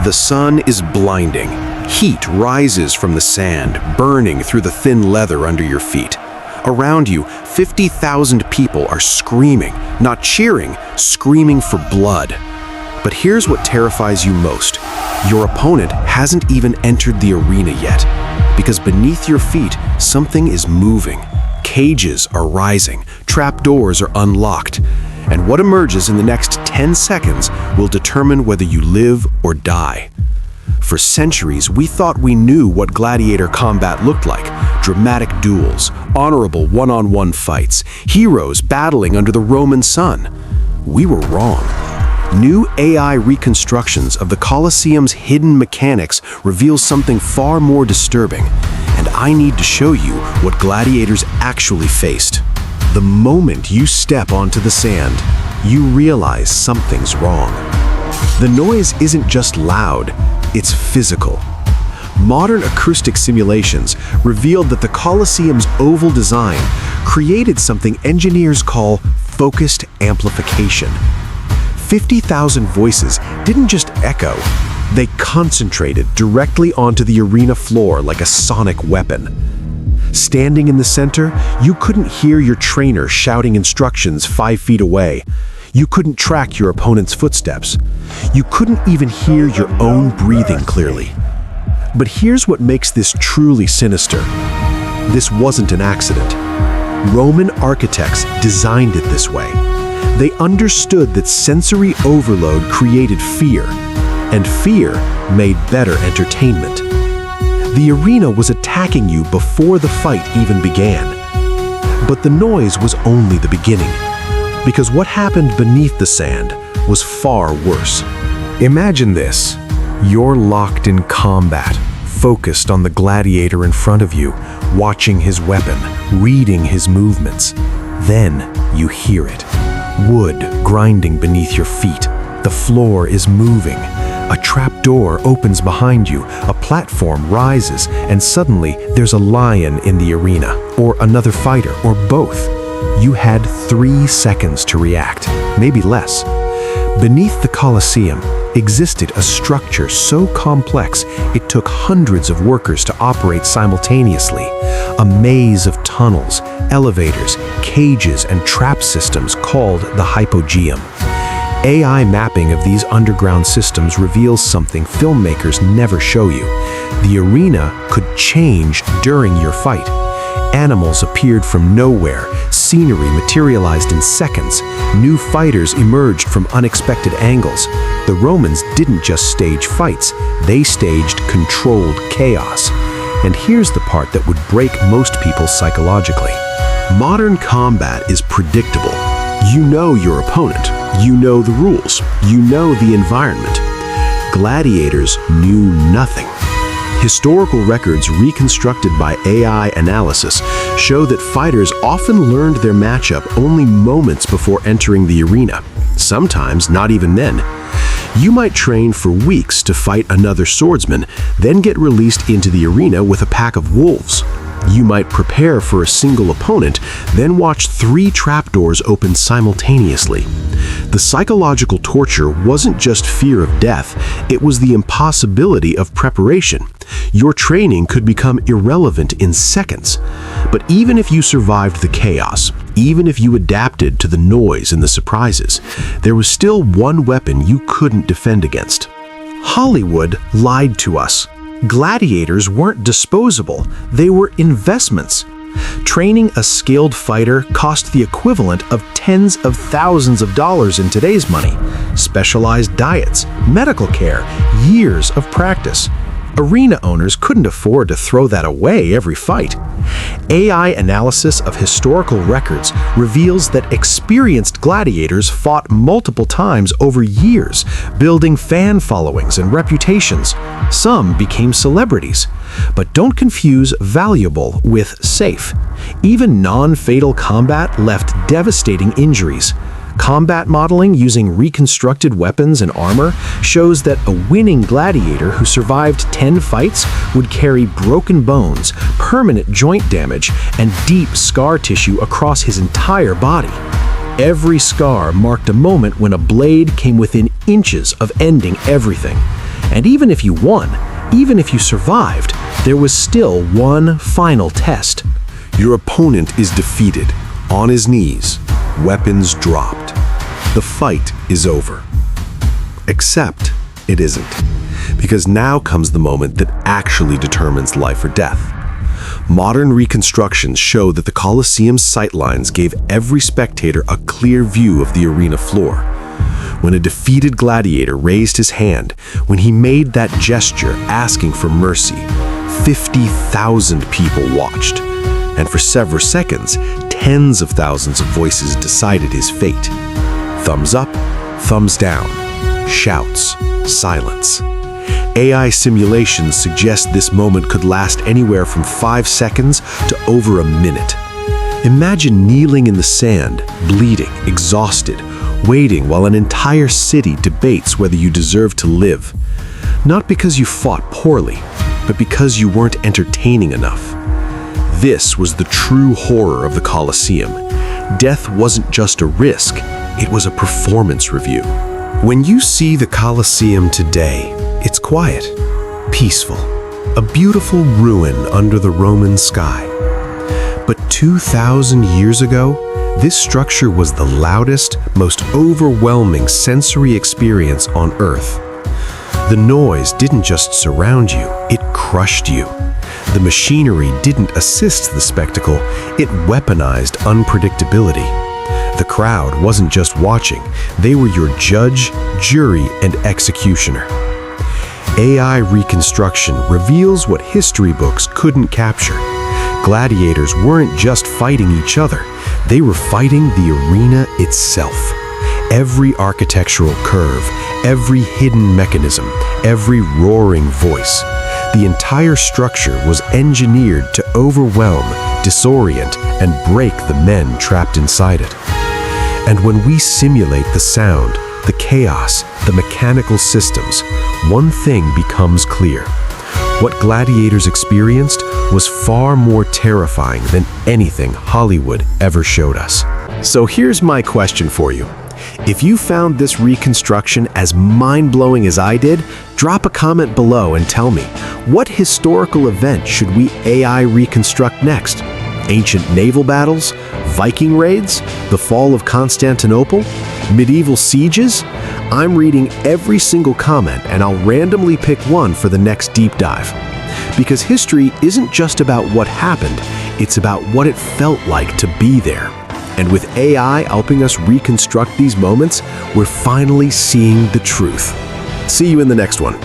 The sun is blinding. Heat rises from the sand, burning through the thin leather under your feet. Around you, 50,000 people are screaming, not cheering, screaming for blood. But here's what terrifies you most. Your opponent hasn't even entered the arena yet, because beneath your feet, something is moving. Cages are rising, trapdoors are unlocked, and what emerges in the next 10 seconds will determine whether you live or die. For centuries, we thought we knew what gladiator combat looked like. Dramatic duels, honorable one-on-one fights, heroes battling under the Roman sun. We were wrong. New AI reconstructions of the Colosseum's hidden mechanics reveal something far more disturbing, and I need to show you what gladiators actually faced. The moment you step onto the sand, you realize something's wrong. The noise isn't just loud, it's physical. Modern acoustic simulations revealed that the Colosseum's oval design created something engineers call focused amplification. 50,000 voices didn't just echo, they concentrated directly onto the arena floor like a sonic weapon. Standing in the center, you couldn't hear your trainer shouting instructions 5 feet away. You couldn't track your opponent's footsteps. You couldn't even hear your own breathing clearly. But here's what makes this truly sinister. This wasn't an accident. Roman architects designed it this way. They understood that sensory overload created fear, and fear made better entertainment. The arena was attacking you before the fight even began. But the noise was only the beginning, because what happened beneath the sand was far worse. Imagine this. You're locked in combat, focused on the gladiator in front of you, watching his weapon, reading his movements. Then you hear it. Wood grinding beneath your feet. The floor is moving. A trapdoor opens behind you, a platform rises, and suddenly there's a lion in the arena, or another fighter, or both. You had 3 seconds to react, maybe less. Beneath the Colosseum existed a structure so complex it took hundreds of workers to operate simultaneously. A maze of tunnels, elevators, cages, and trap systems called the hypogeum. AI mapping of these underground systems reveals something filmmakers never show you. The arena could change during your fight. Animals appeared from nowhere, scenery materialized in seconds, new fighters emerged from unexpected angles. The Romans didn't just stage fights, they staged controlled chaos. And here's the part that would break most people psychologically. Modern combat is predictable. You know your opponent, you know the rules, you know the environment. Gladiators knew nothing. Historical records reconstructed by AI analysis show that fighters often learned their matchup only moments before entering the arena, sometimes not even then. You might train for weeks to fight another swordsman, then get released into the arena with a pack of wolves. You might prepare for a single opponent, then watch 3 trapdoors open simultaneously. The psychological torture wasn't just fear of death, it was the impossibility of preparation. Your training could become irrelevant in seconds. But even if you survived the chaos, even if you adapted to the noise and the surprises, there was still one weapon you couldn't defend against. Hollywood lied to us. Gladiators weren't disposable, they were investments. Training a skilled fighter cost the equivalent of tens of thousands of dollars in today's money. Specialized diets, medical care, years of practice. Arena owners couldn't afford to throw that away every fight. AI analysis of historical records reveals that experienced gladiators fought multiple times over years, building fan followings and reputations. Some became celebrities. But don't confuse valuable with safe. Even non-fatal combat left devastating injuries. Combat modeling using reconstructed weapons and armor shows that a winning gladiator who survived 10 fights would carry broken bones, permanent joint damage, and deep scar tissue across his entire body. Every scar marked a moment when a blade came within inches of ending everything. And even if you won, even if you survived, there was still one final test. Your opponent is defeated, on his knees, weapons dropped. The fight is over. Except it isn't, because now comes the moment that actually determines life or death. Modern reconstructions show that the Colosseum's sightlines gave every spectator a clear view of the arena floor. When a defeated gladiator raised his hand, when he made that gesture asking for mercy, 50,000 people watched. And for several seconds, tens of thousands of voices decided his fate. Thumbs up, thumbs down, shouts, silence. AI simulations suggest this moment could last anywhere from 5 seconds to over a minute. Imagine kneeling in the sand, bleeding, exhausted, waiting while an entire city debates whether you deserve to live. Not because you fought poorly, but because you weren't entertaining enough. This was the true horror of the Colosseum. Death wasn't just a risk, it was a performance review. When you see the Colosseum today, it's quiet, peaceful, a beautiful ruin under the Roman sky. But 2,000 years ago, this structure was the loudest, most overwhelming sensory experience on Earth. The noise didn't just surround you, it crushed you. The machinery didn't assist the spectacle, it weaponized unpredictability. The crowd wasn't just watching, they were your judge, jury, and executioner. AI reconstruction reveals what history books couldn't capture. Gladiators weren't just fighting each other, they were fighting the arena itself. Every architectural curve, every hidden mechanism, every roaring voice. The entire structure was engineered to overwhelm, disorient, and break the men trapped inside it. And when we simulate the sound, the chaos, the mechanical systems, one thing becomes clear. What gladiators experienced was far more terrifying than anything Hollywood ever showed us. So here's my question for you. If you found this reconstruction as mind-blowing as I did, drop a comment below and tell me, what historical event should we AI reconstruct next? Ancient naval battles? Viking raids? The fall of Constantinople? Medieval sieges? I'm reading every single comment and I'll randomly pick one for the next deep dive. Because history isn't just about what happened, it's about what it felt like to be there. And with AI helping us reconstruct these moments, we're finally seeing the truth. See you in the next one.